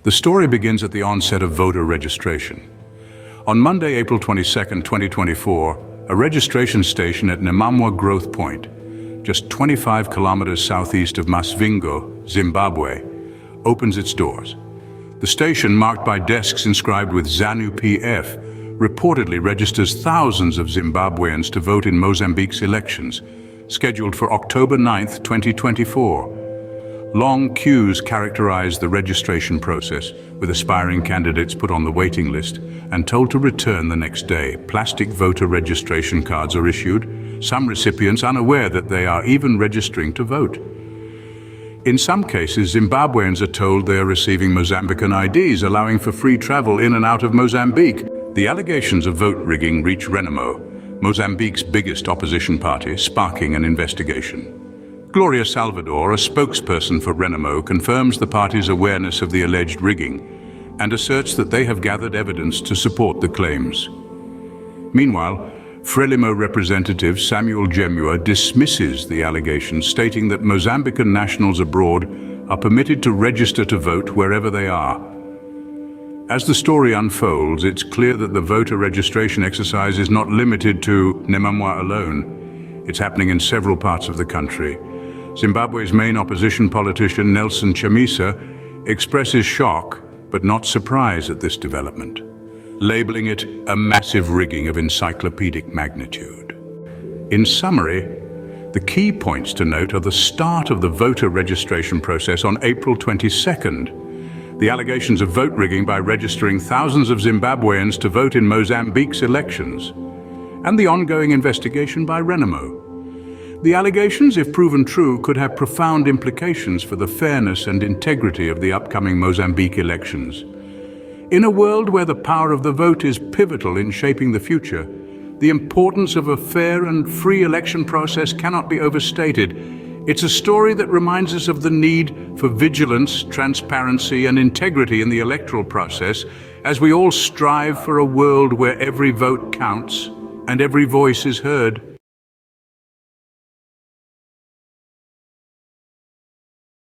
The story begins at the onset of voter registration. On Monday, April 22, 2024, a registration station at Namamwa Growth Point, just 25 kilometers southeast of Masvingo, Zimbabwe, opens its doors. The station, marked by desks inscribed with ZANU-PF, reportedly registers thousands of Zimbabweans to vote in Mozambique's elections, scheduled for October 9, 2024. Long queues characterize the registration process, with aspiring candidates put on the waiting list and told to return the next day. Plastic voter registration cards are issued, some recipients unaware that they are even registering to vote. In some cases, Zimbabweans are told they are receiving Mozambican IDs, allowing for free travel in and out of Mozambique. The allegations of vote rigging reach Renamo, Mozambique's biggest opposition party, sparking an investigation. Gloria Salvador, a spokesperson for Renamo, confirms the party's awareness of the alleged rigging and asserts that they have gathered evidence to support the claims. Meanwhile, Frelimo representative Samuel Gemua dismisses the allegations, stating that Mozambican nationals abroad are permitted to register to vote wherever they are. As the story unfolds, it's clear that the voter registration exercise is not limited to Namamwa alone. It's happening in several parts of the country. Zimbabwe's main opposition politician, Nelson Chamisa, expresses shock but not surprise at this development, labeling it a massive rigging of encyclopedic magnitude. In summary, the key points to note are the start of the voter registration process on April 22nd, the allegations of vote rigging by registering thousands of Zimbabweans to vote in Mozambique's elections, and the ongoing investigation by Renamo. The allegations, if proven true, could have profound implications for the fairness and integrity of the upcoming Mozambique elections. In a world where the power of the vote is pivotal in shaping the future, the importance of a fair and free election process cannot be overstated. It's a story that reminds us of the need for vigilance, transparency, and integrity in the electoral process, as we all strive for a world where every vote counts and every voice is heard.